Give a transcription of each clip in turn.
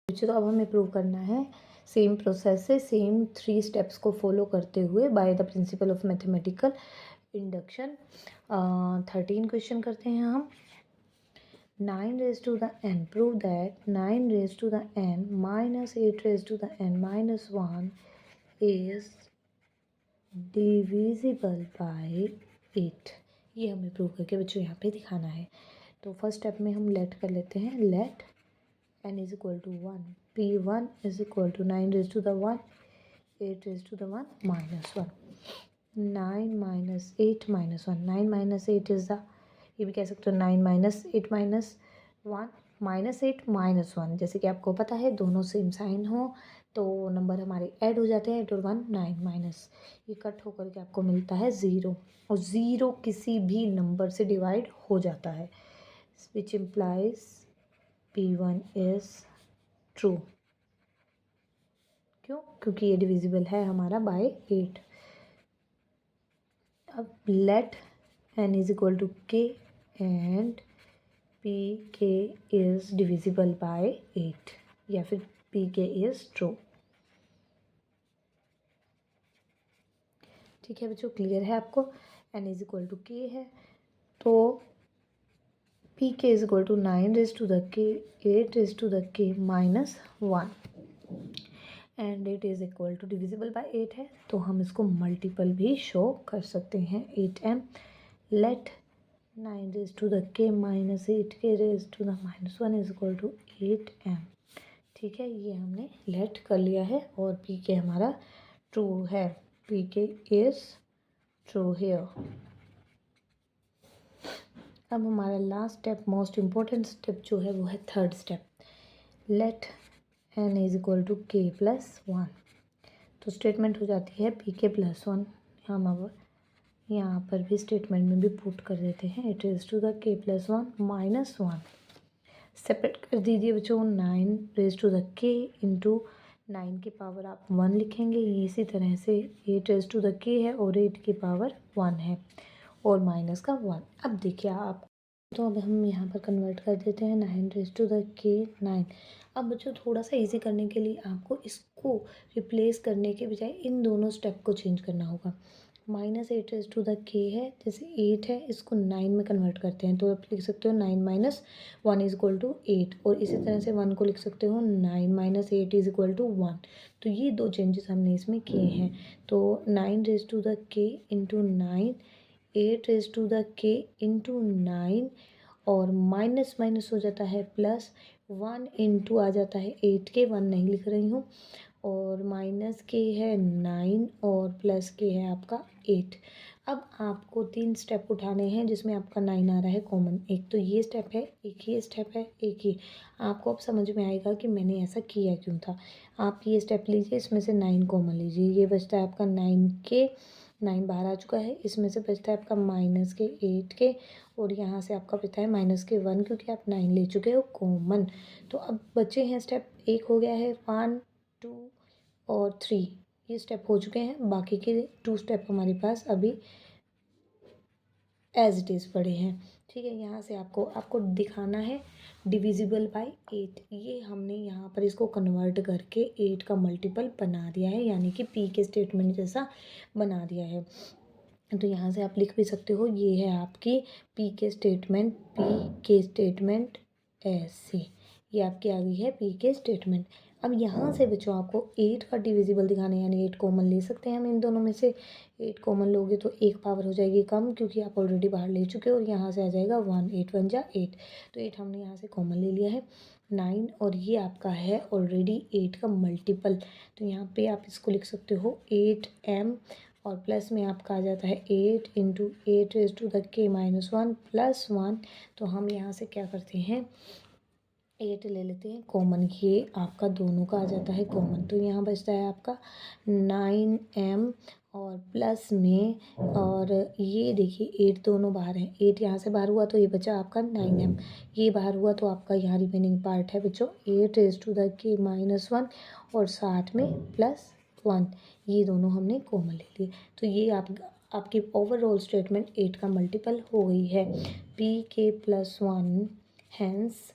तो अब हमें प्रूव करना है सेम प्रोसेस से, सेम 3 स्टेप्स को फॉलो करते हुए by the principle of mathematical induction. 13 question करते हैं हम। 9 raised to the n, prove that 9 raised to the n minus 8 raised to the n minus 1 is divisible by 8। ये हमें prove करके बच्चों यहाँ पे दिखाना है। तो फर्स्ट स्टेप में हम लेट कर लेते हैं, late n is equal to 1, p1 is equal to 9 raised to the 1, 8 raised to the 1 minus 1, 9 minus 8 minus 1, 9 minus 8 is the, ये भी कह सकते हो 9 minus 8 minus 1 minus 8 minus 1। जैसे कि आपको पता है दोनों सेम साइन हो तो नंबर हमारे ऐड हो जाते हैं, 8 और 1 9 माइनस, ये कट होकर के आपको मिलता है 0, और 0 किसी भी नंबर से डिवाइड हो जाता है, which implies P1 is true. क्यों? क्योंकि ये डिविजिबल है हमारा बाय 8। अब let n is equal to k and pk is divisible by 8, या फिर pk इज ट्रू। ठीक है बच्चों, क्लियर है आपको? n is equal to k है तो pk is equal to 9 raise to the k 8 raise to the k minus 1 and it is equal to divisible by 8 है तो हम इसको मल्टीपल भी शो कर सकते हैं। 8m let 9 raise to the k minus 8k raise to the minus 1 is equal to 8m। ठीक है, ये हमने लेट कर लिया है और pk हमारा ट्रू है, pk इज ट्रू हियर। अब हमारा last step, most important step जो है वो है third step, let n is equal to k plus 1। तो स्टेटमेंट हो जाती है pk प्लस 1। हम अब यहाँ पर भी स्टेटमेंट में भी पुट कर देते हैं, it is to the k plus 1 minus 1। Separate कर दीजिए बच्चों, 9 raise to the k into 9 की पावर आप 1 लिखेंगे, ये इसी तरह से 8 रेज टू द k है और 8 की पावर 1 है और माइनस का 1। अब देखिए आप, तो अब हम यहाँ पर कन्वर्ट कर देते हैं 9 रेज टू द k 9। अब बच्चों थोड़ा सा इजी करने के लिए आपको इसको रिप्लेस करने के बजाय इन दोनों स्टेप को चेंज करना होगा। Minus 8 raise to the k है, जैसे 8 है इसको 9 में कन्वर्ट करते हैं तो आप लिख सकते हो 9 माइनस 1 इज इक्वल टू 8, और इसी तरह से 1 को लिख सकते हो 9 माइनस 8 इज इक्वल टू 1। तो ये दो चेंजेस हमने इसमें किए हैं। तो 9 raise to the k into 9, 8 raise to the k into 9 और माइनस माइनस हो जाता है प्लस, 1 इंटू आ जाता है 8 के, 1 नहीं लिख रही हूँ, और माइनस के है 9 और प्लस के है आपका 8। अब आपको 3 स्टेप उठाने हैं जिसमें आपका 9 आ रहा है कॉमन। एक तो ये स्टेप है, एक ये स्टेप है, एक ये। आपको अब समझ में आएगा कि मैंने ऐसा किया क्यों था। आप ये स्टेप लीजिए, इसमें से 9 कॉमन लीजिए, ये बचता है आपका 9 के, 9 बाहर आ चुका है, इसमें से बचता है आपका माइनस के 8 के, और यहाँ से आपका बचता है माइनस के 1 क्योंकि आप 9 ले चुके हो कॉमन। तो अब बचे हैं स्टेप, एक हो गया है 1 2 और 3, ये स्टेप हो चुके हैं। बाकी के 2 स्टेप हमारे पास अभी एज इट इज़ पड़े हैं। ठीक है, यहाँ से आपको दिखाना है डिविजिबल बाय 8। ये हमने यहाँ पर इसको कन्वर्ट करके 8 का मल्टीपल बना दिया है, यानी कि p के स्टेटमेंट जैसा बना दिया है। तो यहाँ से आप लिख भी सकते हो, ये है आपकी p के स्टेटमेंट ऐसे, ये आपकी आ गई है p के स्टेटमेंट। अब यहाँ से बच्चों आपको 8 का डिविजिबल दिखाना है, यानी 8 कॉमन ले सकते हैं हम इन दोनों में से। 8 कॉमन लोगे तो एक पावर हो जाएगी कम क्योंकि आप ऑलरेडी बाहर ले चुके हो, और यहाँ से आ जाएगा 1, 8 1 जा 8। तो 8 हमने यहाँ से कॉमन ले लिया है, 9, और ये आपका है ऑलरेडी 8 का मल्टीपल। तो यहाँ पे आप इसको लिख सकते हो 8m, और प्लस में आपका आ जाता है 8 into 8 raise to the k minus 1 plus 1। तो हम यहाँ से क्या करते हैं, 8 ले लेते हैं कॉमन, ये आपका दोनों का आ जाता है कॉमन। तो यहाँ बचता है आपका 9m और प्लस में, और ये देखिए 8 दोनों बाहर हैं, 8 यहाँ से बाहर हुआ तो ये बचा आपका 9m, ये बाहर हुआ तो आपका यहाँ रिमेनिंग पार्ट है बच्चों 8 raise to the k minus 1 और साथ में प्लस 1, ये दोनों हमने कॉमन ले लिए। तो ये आपकी ओवरऑल स्टेटमेंट 8 का मल्टीपल हो गई है। pk plus 1, hence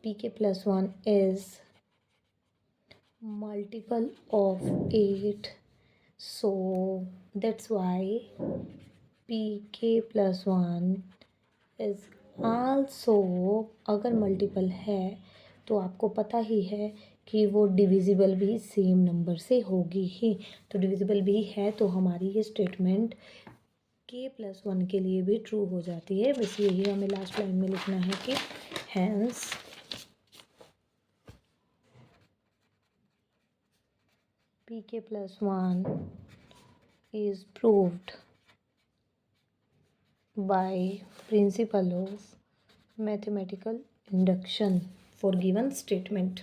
pk plus 1 is multiple of 8, so that's why pk plus 1 is also, अगर मल्टीपल है तो आपको पता ही है कि वो डिविजिबल भी सेम नंबर से होगी ही, तो डिविजिबल भी है तो हमारी ये स्टेटमेंट k प्लस 1 के लिए भी ट्रू हो जाती है। बस यही हमें लास्ट लाइन में लिखना है कि hence pk plus 1 is proved by principle of mathematical induction for given statement.